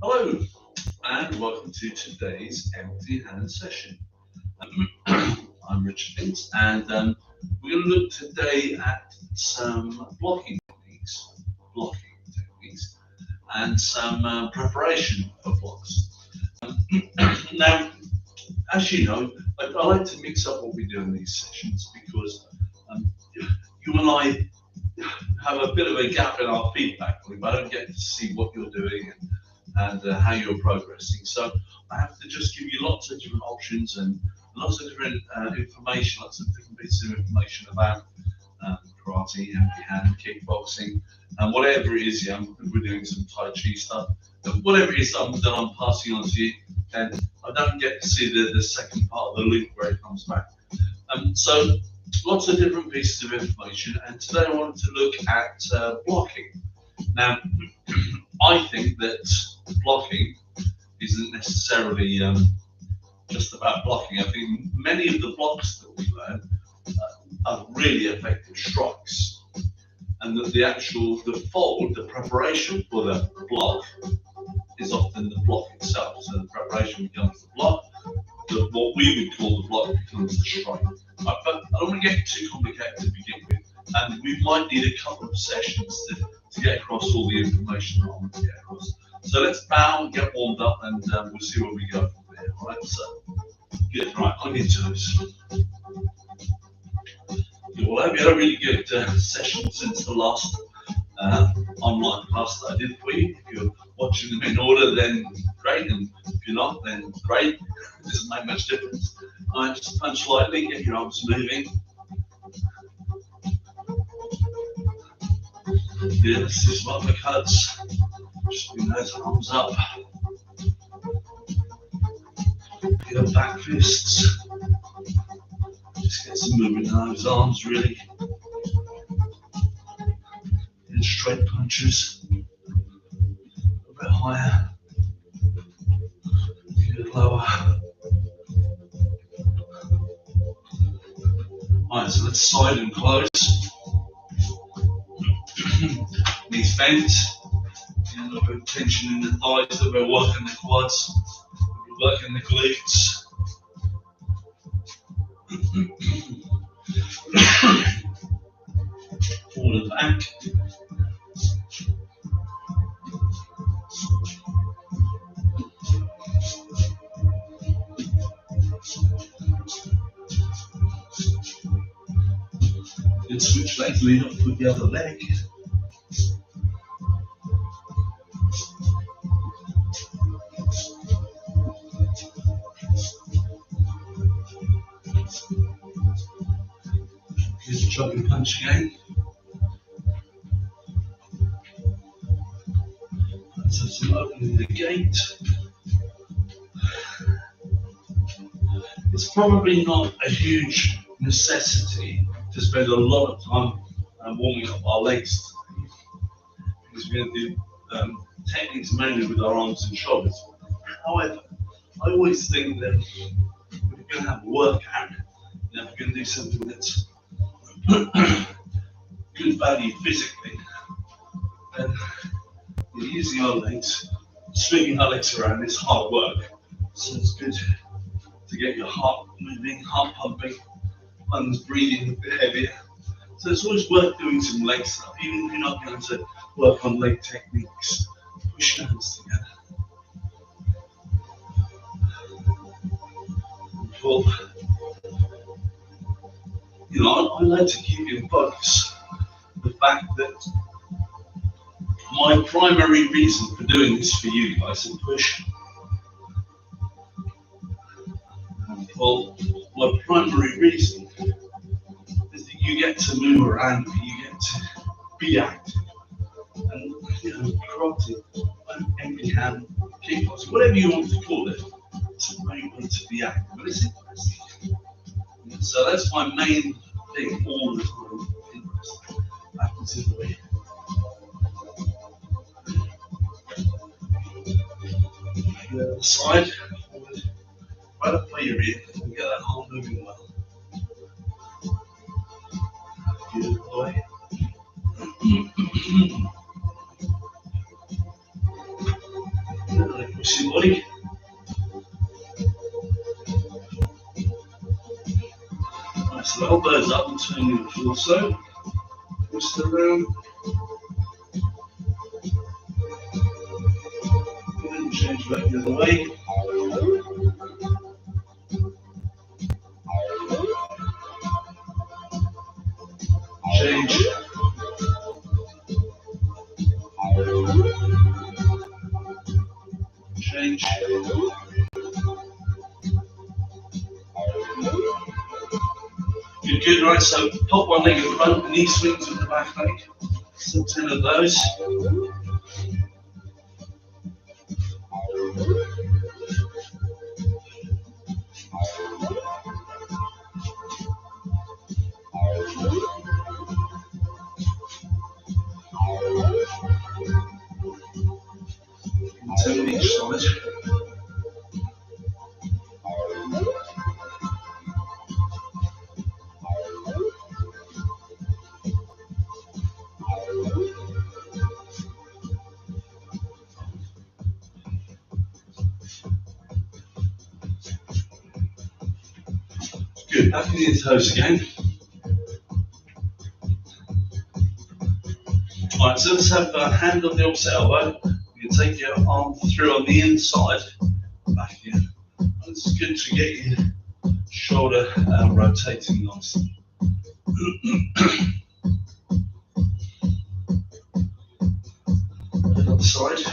Hello, and welcome to today's empty hand session. I'm Richard Vince, and we're going to look today at some blocking techniques, and some preparation for blocks. Now, as you know, I like to mix up what we do in these sessions because you and I have a bit of a gap in our feedback loop. I don't get to see what you're doing and how you're progressing. So I have to just give you lots of different options and lots of different information, lots of different pieces of information about karate, empty hand, kickboxing, and whatever it is. Yeah, we're doing some Tai Chi stuff. And whatever it is that I'm passing on to you, and I don't get to see the second part of the loop where it comes back. So lots of different pieces of information, and today I wanted to look at blocking. Now, I think that blocking isn't necessarily just about blocking. I think many of the blocks that we learn are really effective strikes, and that the fold, the preparation for the block is often the block itself. So the preparation becomes the block. What we would call the block becomes the strike. But I don't want to get too complicated to begin with, and we might need a couple of sessions to get across all the information that I want to get across. So let's bow and get warmed up, and we'll see where we go from there. All right, so good. Right, on your toes. Well, I hope you had a really good session since the last online class that I did for you. If you're watching them in order, then great, and if you're not, then great. It doesn't make much difference. All right, just punch lightly, get your arms moving. Yeah, let's do some uppercuts. Just bring those arms up. Get back fists. Just get some movement in those arms, really. Get straight punches. A bit higher. Get lower. Alright, so let's side and close. Knees bent. A little bit of tension in the thighs, a little bit of work in the quads, a little work in the glutes. Forward and back. Good, switch legs, lead up with the other leg. Good, jumping punch again. Let's have some opening the gate. It's probably not a huge necessity to spend a lot of time warming up our legs today, because we're going to do techniques mainly with our arms and shoulders. However, I always think that if we're going to have a workout, if we're going to do something that's good value physically, then using our legs, swinging our legs around is hard work. So it's good to get your heart moving, heart pumping, lungs breathing a bit heavier. So it's always worth doing some leg stuff, even if you're not going to work on leg techniques. Push your hands together. Pull. You know, I like to keep in focus the fact that my primary reason for doing this for you guys is push and pull. My primary reason is that you get to move around, you get to be active. And you know, karate, empty hand, kickboxing, whatever you want to call it, it's a great way to be active. But it's interesting. So that's my main thing all the time. Interesting. Backwards to the way. The other side, forward, right up by your ear, and get that arm moving well. Good boy. Focus your body. Nice, the elbows up and turn your torso. Twist around. And change back the other way. Change. Change. You're good, right? So pop one leg in front, knee swings with the back leg. So 10 of those. And 10 on each side. Good, back in your toes again. Alright, so let's have a hand on the opposite elbow. You can take your arm through on the inside, back here. And it's good to get your shoulder rotating nicely. Other side.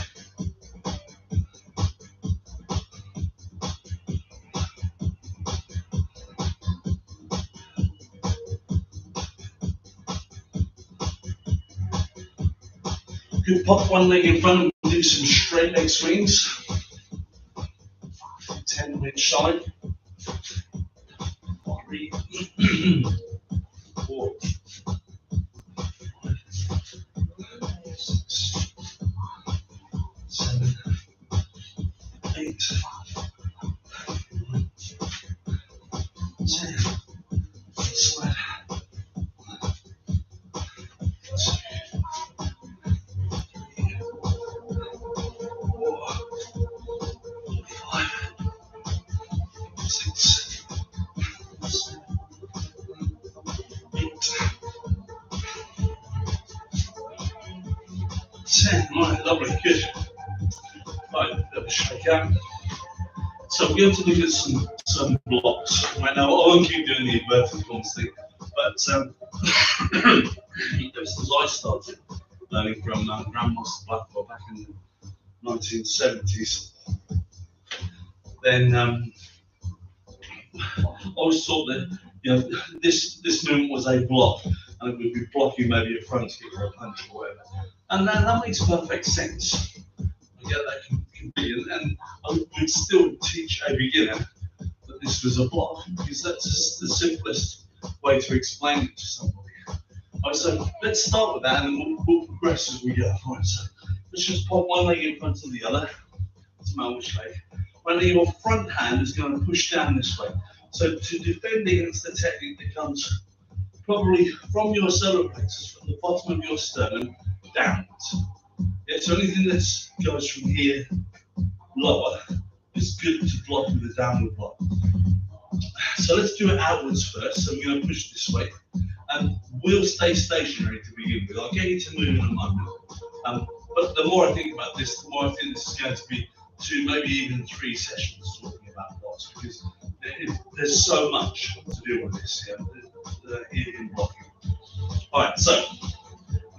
Good, pop one leg in front and do some straight leg swings. 10 on each side. 3, 4, 5, 6, 7, 8, 9, 10. Slide. 10, right, lovely, good. Right, let me shake out. So we're going to look at some blocks. Right now, I won't keep doing the inverted commas thing, but ever since I started learning from Grandmaster Vince back in the 1970s, then I always thought that this movement was a block, and it would be blocking maybe a front kick or a punch or whatever. And that makes perfect sense. I get that completely, and I would still teach a beginner that this was a block, because that's just the simplest way to explain it to somebody. So let's start with that, and then we'll progress as we go. Right, so let's just pop one leg in front of the other. Doesn't matter which leg. When your front hand is going to push down this way. So to defend against the technique that comes probably from your solar plexus, from the bottom of your sternum, downwards. Yeah, so anything that goes from here lower is good to block with a downward block. So let's do it outwards first. So I'm going to push this way, and we'll stay stationary to begin with. I'll get you to move in a moment. But the more I think about this, the more I think this is going to be 2, maybe even 3 sessions talking about blocks, because there's so much to do with this in blocking. All right, so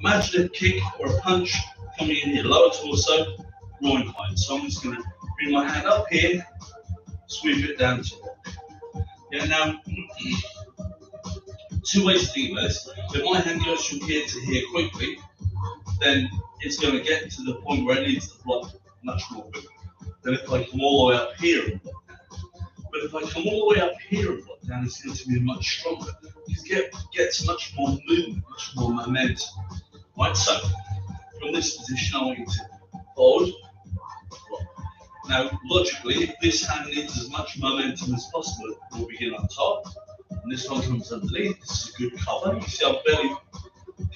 imagine a kick or a punch coming in here, lower torso, groin height. So I'm just going to bring my hand up here, sweep it down to block. Yeah, now, 2 ways to think about this. If my hand goes from here to here quickly, then it's going to get to the point where it needs to block much more quickly than if I come all the way up here and block down. But if I come all the way up here and block down, it's going to be much stronger, because it gets much more movement, much more momentum. Right, so from this position, I want you to hold, block. Now, logically, if this hand needs as much momentum as possible, we'll begin on top, and this one comes underneath. This is a good cover. You see, I'm barely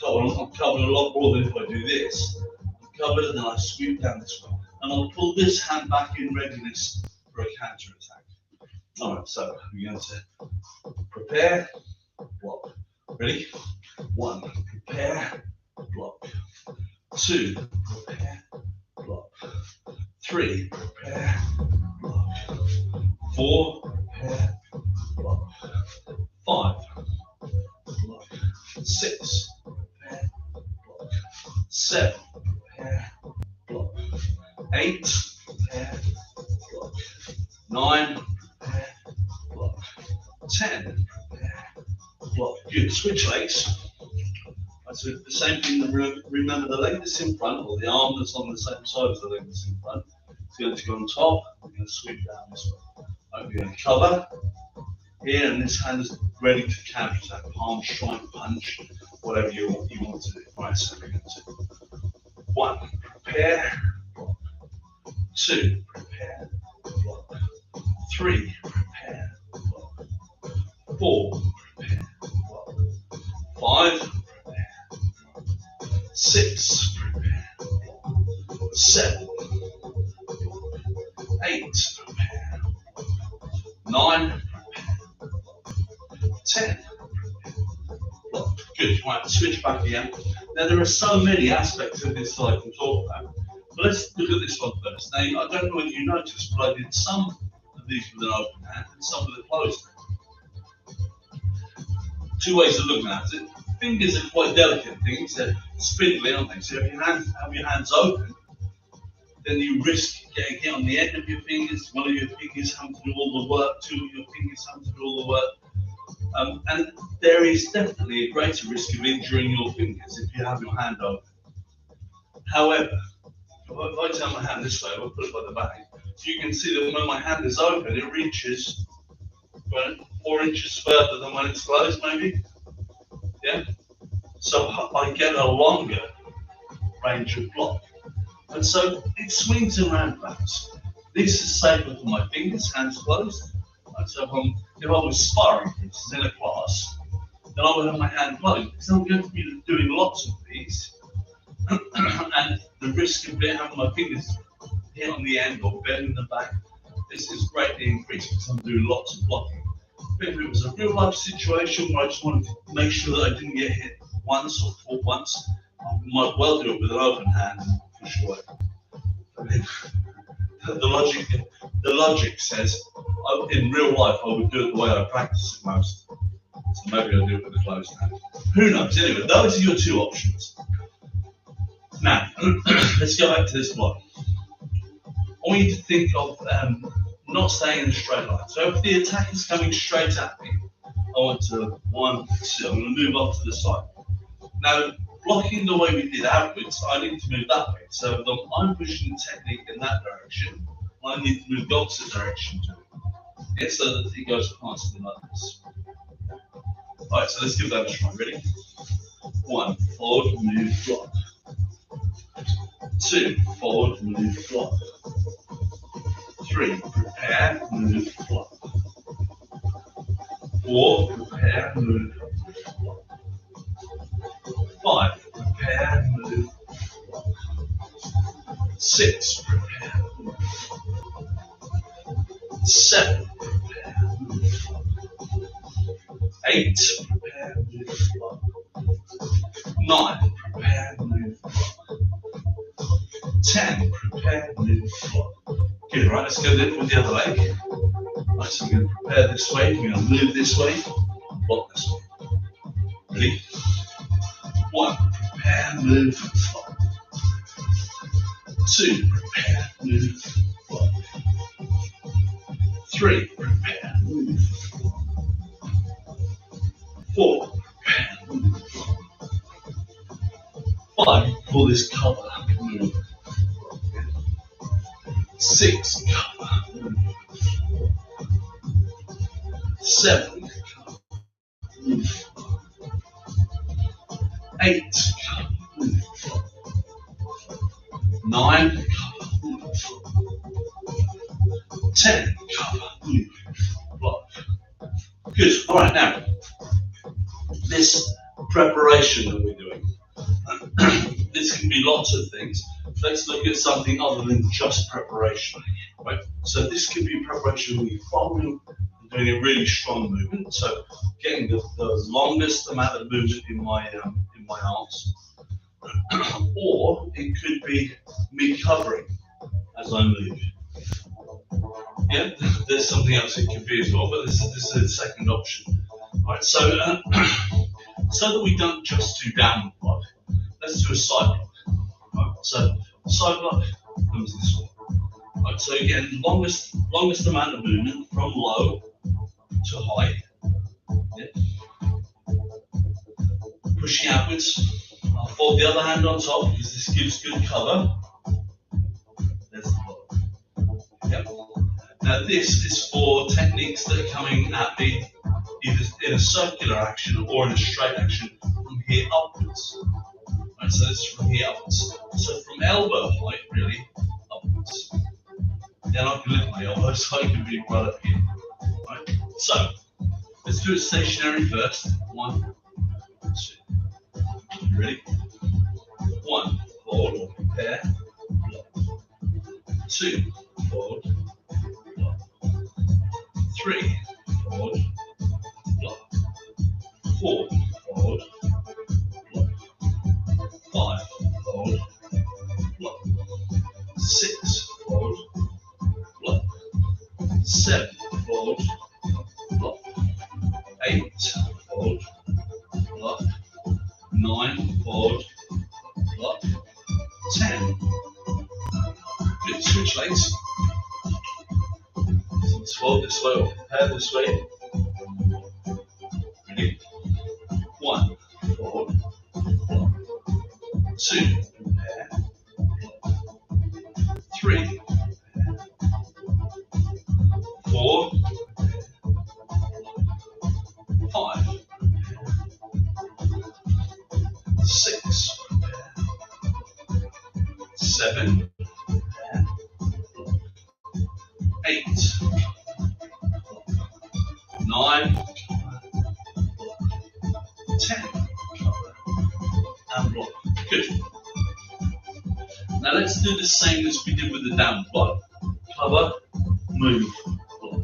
covered. I'm covered a lot more than if I do this. I'm covered, and then I sweep down this way. and I'll pull this hand back in readiness for a counter attack. All right, so we're going to prepare, block. Ready? 1, prepare, block. 2, prepare, block. 3, prepare, block. 4, prepare, block. 5, block. 6, prepare, block. 7, prepare, block. 8, prepare, block. 9, prepare, block. 10, prepare, block. Good. Switch legs. So the same thing. Remember the leg that's in front, or the arm that's on the same side as the leg that's in front. It's going to go on top. We're going to sweep down this way. Right, we're going to cover here, and this hand is ready to counter attack. Palm strike, punch, whatever you want to do. Right, so we're going to 1, prepare, block. 2, prepare, block. 3, prepare, block. 4, prepare, block. 5, prepare, block. 6, prepare, block. 7, block. 8, prepare, block. 9, prepare, block. 10, block. Good. Right, switch back again. Now there are so many aspects of this that I can talk about, but let's look at this one first. Now I don't know whether you noticed, but I did some of these with an open hand and some with a closed hand. Two ways of looking at it. Fingers are quite delicate things, they're spindly, aren't they? So if you have your hands open, then you risk getting hit on the end of your fingers, one of your fingers having to do all the work, two of your fingers having to do all the work. And there is definitely a greater risk of injuring your fingers if you have your hand open. However, if I turn my hand this way, I'll put it by the back, you can see that when my hand is open, it reaches 4 inches further than when it's closed, maybe. Yeah? So I get a longer range of block. And so it swings and roundabouts. This is safer for my fingers, hands closed. And so if I was sparring, for instance, in a class, then I would have my hand closed, because I'm going to be doing lots of these. And the risk of having my fingers hit on the end or bending the back, this is greatly increased because I'm doing lots of blocking. But if it was a real life situation where I just wanted to make sure that I didn't get hit once or fought once, I might well do it with an open hand for sure. I mean, the logic says in real life I would do it the way I practice it most. So maybe I'll do it with a closed hand. Who knows? Anyway, those are your two options. Now, let's go back to this block. I want you to think of not staying in a straight line. So if the attack is coming straight at me, I want to 1, 2, I'm going to move off to the side. Now, blocking the way we did outwards, I need to move that way. So I'm pushing the technique in that direction. I need to move the opposite direction to it. Yeah, so that it goes past me like this. Alright, so let's give that a try. Ready? 1, forward, move, block. 2, forward, move, block. 3, prepare, move, block. 4, prepare, move, block. 5, prepare, move, block. 6, prepare, move, block. 7, prepare, move, block. 8, prepare, move, block. 9, prepare, move, block. 10, prepare, move, block. Good, right, let's go with the other leg. Right, so I'm going to prepare this way, we're going to move this way, block this way. Ready? 1, prepare, move, block. 2, prepare, move, block. 3, prepare, move, block. 4, prepare, move, block. 5, pull this cover, move. 6, cover, move. 7, cover, move. 8, cover, move. 9, cover, move. 10, cover, move, block. Good. All right, now this preparation that we're doing, this can be lots of things. let's look at something other than just preparation. Right? So this could be preparation when you're following and doing a really strong movement. So getting the longest amount of movement in my arms. Or it could be me covering as I move. Yeah, there's something else it could be as well, but this is the second option. All right, so so that we don't just do downward block, let's do a side block. Right, so side block comes this way. Right, so again, longest amount of movement from low to high. Yeah. Pushing outwards. I'll fold the other hand on top because this gives good cover. There's the block. Yep. Now this is for techniques that are coming at me either in a circular action or in a straight action from here upwards. Right, so this is from here upwards. So from elbow height, really, upwards. Then I can lift my elbow so I can be right up here. Right? So let's do it stationary first. 1, 2. Ready? 1, hold or prepare, block. 2, hold, block. 3, hold, block. 4, hold, block. 5, hold, block. 6, hold, block. 7, hold, block. 8, hold, block. 9, hold, block. 10. Good, switch legs. Let's fold this way or prepare this way. Ready? 1, hold, block. 2, prepare, block. 3, prepare. 4, prepare. 5, prepare. 6, prepare. 7, prepare. 8, 9, 10, and block. Good. Now let's do the same as we did with the down block. Cover, move, block.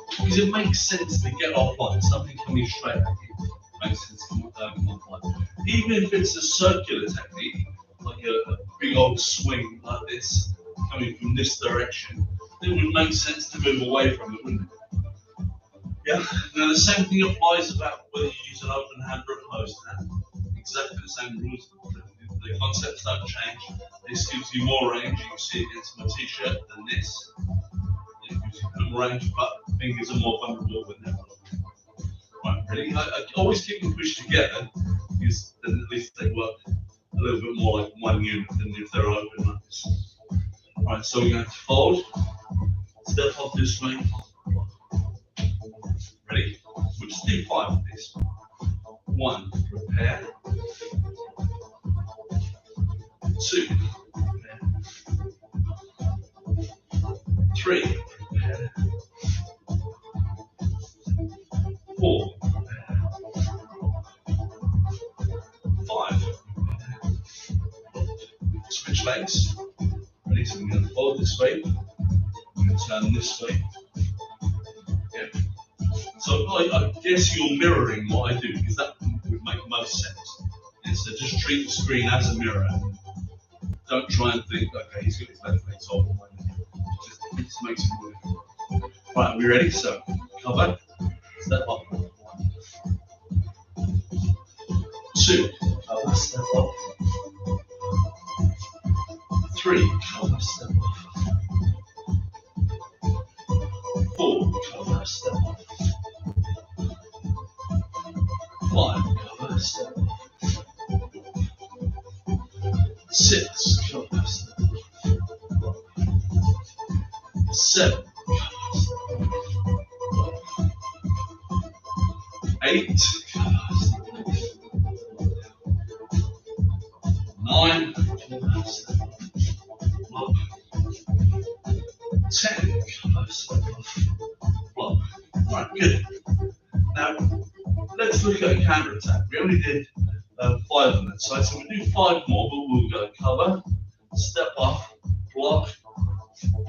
Because it makes sense to get offline. Something coming straight at you makes sense to come offline. Even if it's a circular technique, like a big old swing like this, coming from this direction, it would make sense to move away from it, wouldn't it? Yeah. Now the same thing applies about whether you use an open hand or a closed hand. Exactly the same rules. The concepts don't change. This gives you more range. You can see against my t-shirt than this. It gives you more range, but fingers are more vulnerable when they're blocked. Right, ready? I always keep them pushed together because then at least they work a little bit more like one unit than if they're open like this. Right, so we're going to fold, step off this way. Ready? We'll just do 5 of this. 1, prepare. 2, prepare. 3, prepare. 4, prepare. 5, prepare. Switch legs. Ready? So we're going to fold this way. We're going to turn this way. Yeah. So I guess you're mirroring what I do because that would make most sense. And so just treat the screen as a mirror. Don't try and think, okay, he's got his left leg top on my leg. It just makes it work. Right, are we ready? So cover, step up. 2, cover, step up. 3, cover, step up. 4, cover, step up. 5, cover, step up. 6, cover, step up. 7, cover, step up. 8, cover, step up. 9, cover, step up. 10, cover, step up. Block. Right, good. Now, let's look at a counter attack. We only did 5 on that side, so we'll do 5 more, but we'll go cover, step off, block,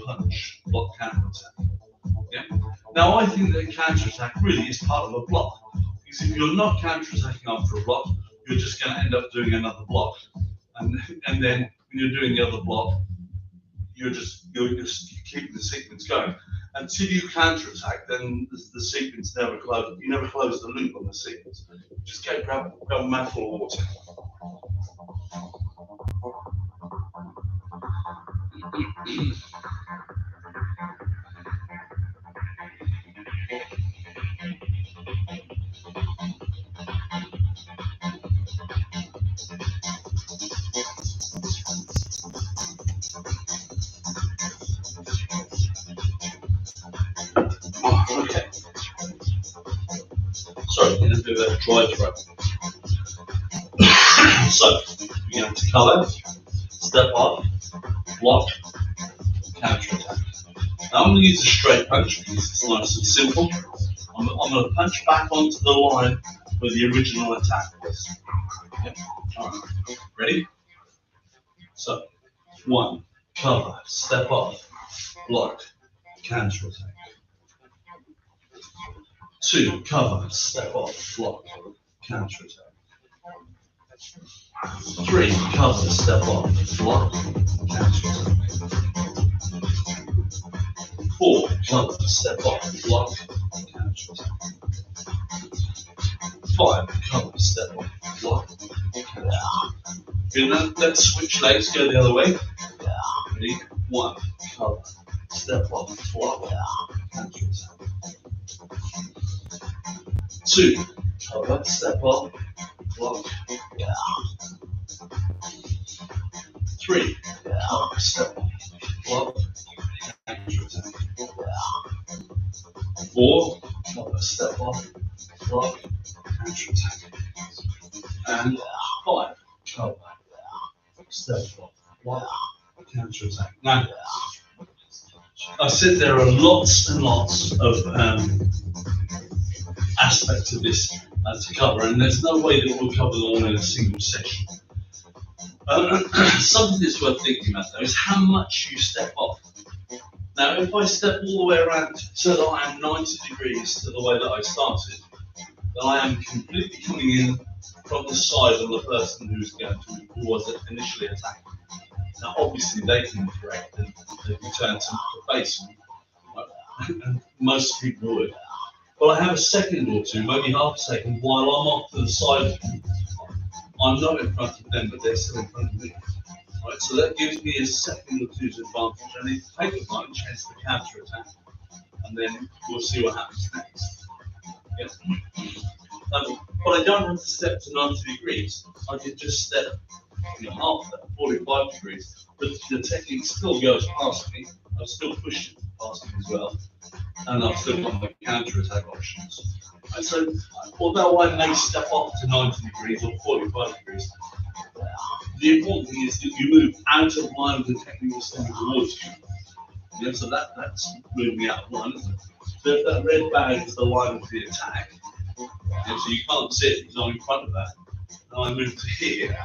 punch, block, counter attack. Yeah? Now I think that a counter attack really is part of a block. Because if you're not counter attacking after a block, you're just going to end up doing another block. And then when you're doing the other block, you're just keeping the sequence going. Until you counter attack, then the sequence never closes. You never close the loop on the sequence. Just go grab a mouthful of water. Okay. Sorry, I'm going to do that dry throat. So, we're going to cover, step off, block, counter attack. Now I'm going to use a straight punch because it's nice and simple. I'm going to punch back onto the line where the original attack was. Okay. All right. Ready? So, 1, cover, step off, block, counter attack. 2, cover, step off, block, counter attack. 3, cover, step off, block, counter attack. 4, cover, step off, block, counter attack. 5, cover, step off, block, counter attack. Okay, now let's switch legs, go the other way. Ready? 1, cover, step off, block, counter attack. 2, cover, step off, block. 3, cover, step off, block, counter attack. 4, cover, step off, block, counter attack. And 5, cover, step off, block, counter attack. Now, I said there are lots and lots of aspects of this to cover, and there's no way that we'll cover them all in a single session. Something that's worth thinking about though is how much you step off. Now, if I step all the way around so that I am 90 degrees to the way that I started, then I am completely coming in from the side of the person who was initially attacking. Now, obviously, they can correct and they can turn to face me, right? And most people would. But I have a second or two, maybe half a second, while I'm off to the side of them. I'm not in front of them, but they're still in front of me. Right, so that gives me a second or two's advantage. I need to take a punch, hence the counter attack, and then we'll see what happens next. Yeah. But I don't have to step to 90 degrees. I can just step half that, 45 degrees. But the technique still goes past me. I've still pushed it past me as well. And I've still got my counter attack options. Right, so although I may step off to 90 degrees or 45 degrees, the important thing is that you move out of line with the technique that's coming towards you. Yeah, so that's moving out of line, isn't it? So if that red bag is the line of the attack, yeah, so you can't see it because I'm in front of that. Now I move to here,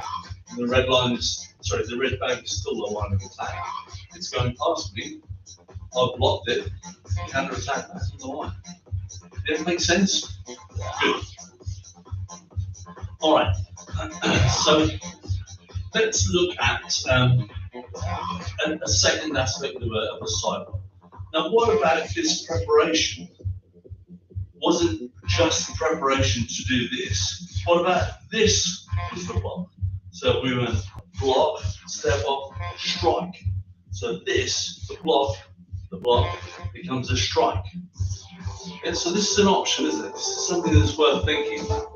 and the red bag is still the line of attack. It's going past me. I've blocked it. Counter attack back to the line. Does that make sense? Good. All right. So let's look at a second aspect of a sidebar. Now, what about this preparation? Wasn't just preparation to do this. What about this was the block? So we went block, step off, strike. So this, the block becomes a strike. And so this is an option, isn't it? This is something that's worth thinking about.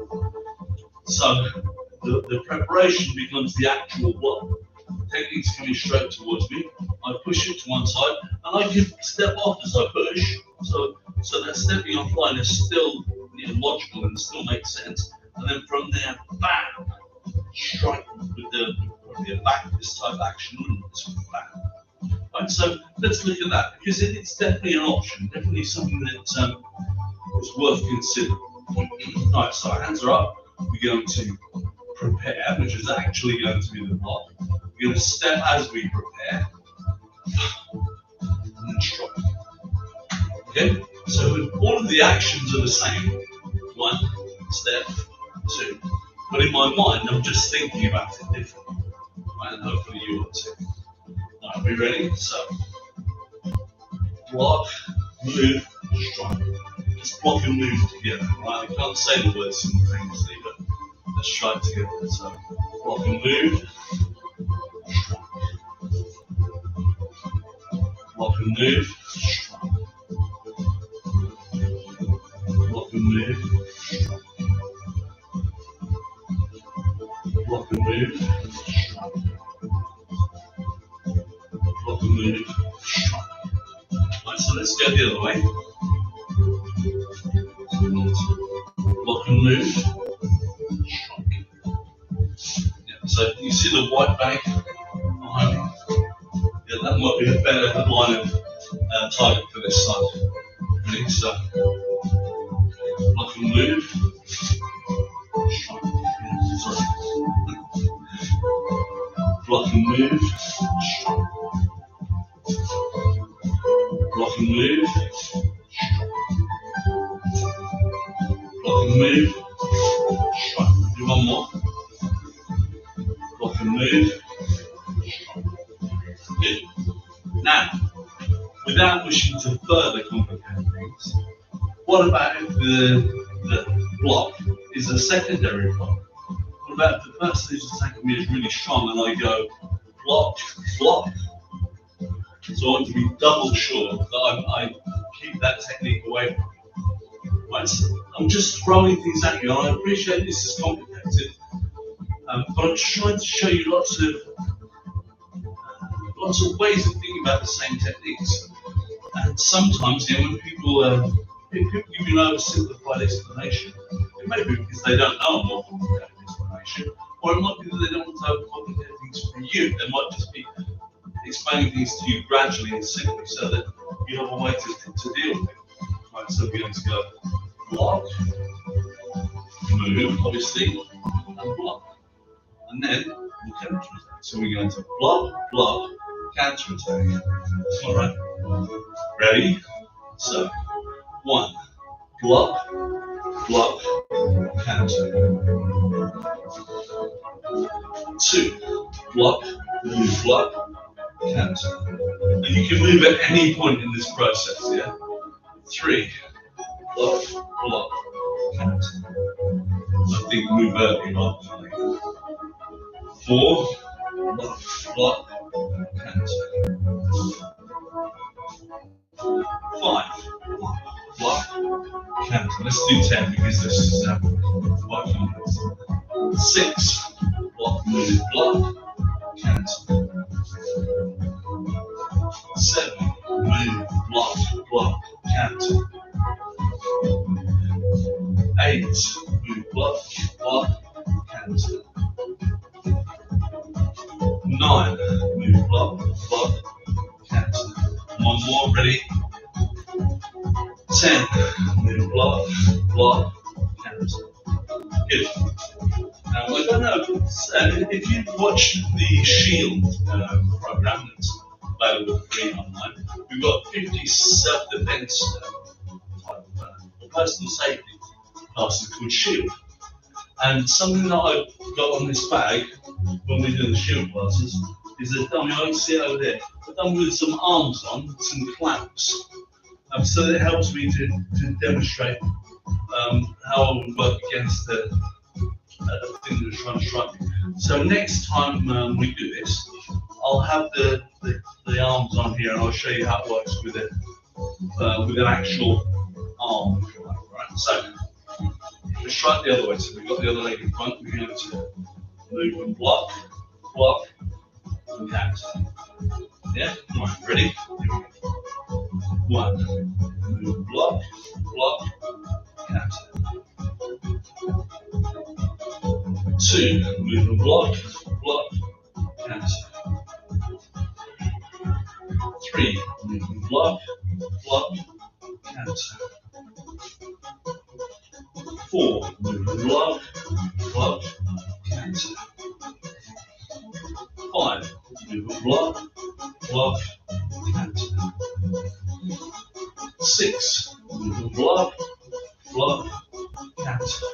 So the preparation becomes the actual block. Technique's coming straight towards me. I push it to one side, and I can step off as I push. So that stepping off line is still logical and still makes sense. And then from there, bam, strike with the back, this type of action, bam. Right, so let's look at that because it's definitely an option, definitely something that is worth considering. Right, so our hands are up. We're going to prepare, which is actually going to be the block. We're We're going to step as we prepare, and then strike. Okay, so all of the actions are the same. 1 step, 2. But in my mind, I'm just thinking about it differently. Right, and hopefully you will too. Alright, we ready? So, block, move, strike. Just block and move together. Right, I can't say the words simultaneously, but let's try it together. So, block and move, strike. Block and move, strike. Block and move, strike. Block and move, strike. Block and move, strike. Right, so let's go the other way. Block and move, strike. Yeah, so you see the white bag behind me? Yeah, that might be a better line of target for this side. Ready? So, block and move, strike. Yeah, sorry. Block and move, strike. Block and move, strike. Block and move, strike. Do one more. Block and move, strike. Good. Now, without wishing to further complicate things, what about if the block is a secondary block? What about if the person who's attacking me is really strong and I go block, block? So I want to be double sure that I keep that technique away from me. Right? So I'm just throwing things at you, and I appreciate this is complicated, but I'm trying to show you lots of ways of thinking about the same techniques. And sometimes, when people give you an oversimplified explanation, it may be because they don't know a more complicated explanation, or it might be that they don't want to overcomplicate things for you. They might just be explaining things to you gradually and simply so that you have a way to deal with it. Right, so we're going to go block, move, obviously, and block. And then we'll counter-attack. So we're going to block, block, counter-attack. Alright, ready? So, 1, block, block, counter. 2, block, move, block, counter. And you can move at any point in this process, yeah? 3, block, block, counter. I think move early, not 4, block, block, counter. 5, block, counter. Let's do 10 because this is quite complex. 6, block, move, block, counter. 7, move, block, block, counter. 8, move, block, block, counter. 9, move, block, block, counter. One more, ready? 10, move, block, block, counter. Good. Now, I don't know if you've watched the Shield program that's available free online, we've got 50 self-defense type of personal safety classes called Shield. And something that I've got on this bag when we do the Shield classes is a dummy, I can see it over there, a dummy with some arms on, some clamps. So that helps me to demonstrate how I would work against the thing that's trying to strike me. So next time we do this, I'll have the arms on here and I'll show you how it works with an actual arm, if you like. Right? So let's try it the other way. So we've got the other leg in front, we're going to move and block, block, and counter. Yeah? Right, ready? Here we go. 1, move, block, block, counter. 2, move and block, block, counter. 3, move and block, block, counter. 4, move and block, block, counter. 5, block, block, counter. 6, block, block, counter.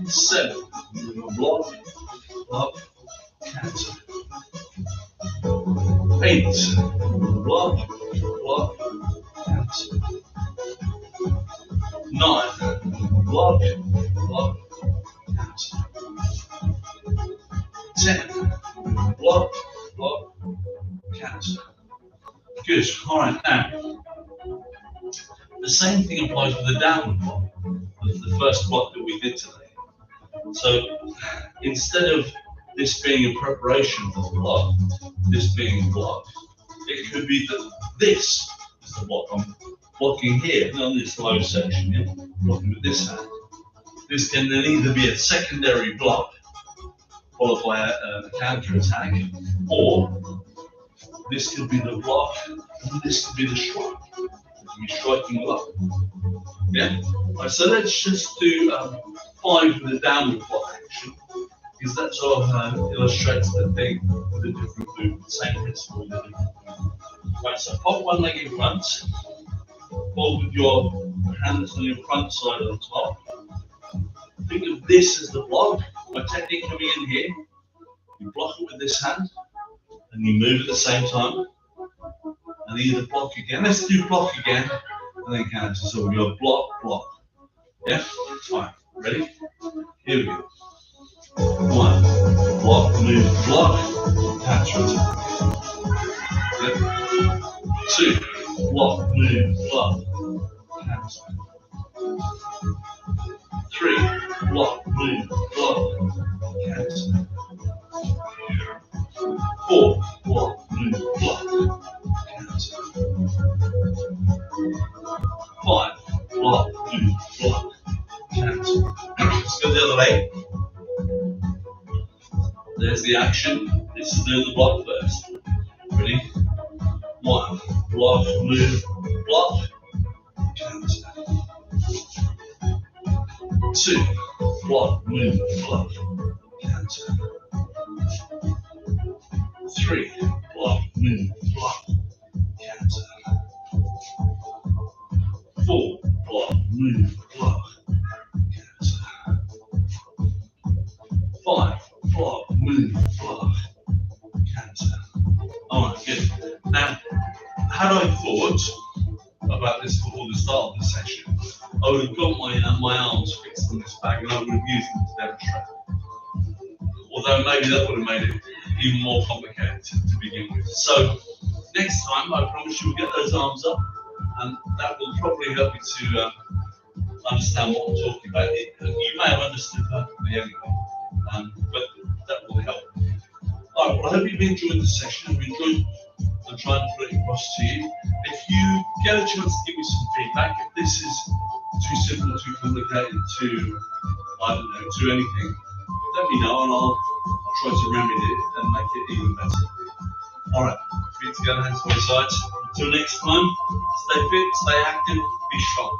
7, block, block, counter. 8, block, block, counter. 9, block, block, counter. 10, block, block, counter. Good. All right, now the same thing applies with the downward block, the first block that we did today. So instead of this being a preparation for the block, this being a block, it could be that this is the block. I'm blocking here on this low section, yeah? Blocking with this hand. This can then either be a secondary block followed by a counter attack, or this could be the block, and this could be the strike. It could be striking block. Yeah? Right, so let's just do 5 with the downward block action, because that sort of illustrates the thing with a different movement, same principle with a different movement. Right, so pop one leg in front, hold with your hands on your front side on top. Think of this as the block. My technique coming in here, you block it with this hand, and you move at the same time, and either block again. Let's do block again, and then counter. So we go block, block. Yeah, fine. Ready? Here we go. 1, block, move, block, counter attack. Yep. 2, block, move, block, counter. 3, block, move, block, counter. 4, block, move, block, counter. 5, block, move, block, counter. Let's go the other way. There's the action. Let's do the block first. Ready? 1, block, move, block, counter. 2, block, move, block, counter. 3, block, move, block, counter. 4, block, move, block, counter. 5, block, move, block, counter. Alright, good. Now, had I thought about this before the start of the session, I would have got my arms fixed on this bag and I would have used them to demonstrate. Although maybe that would have made it even more complicated to begin with. So next time, I promise you will get those arms up, and that will probably help you to understand what I'm talking about. You may have understood perfectly anyway, but that will help. All right, well, I hope you've enjoyed the session. I've enjoyed trying to put it across to you. If you get a chance to give me some feedback, if this is too simple, too complicated, I don't know, to anything, let me know and I'll try to remedy it and make it even better. All right, feet together, hands to my sides. Until next time, stay fit, stay active, be strong.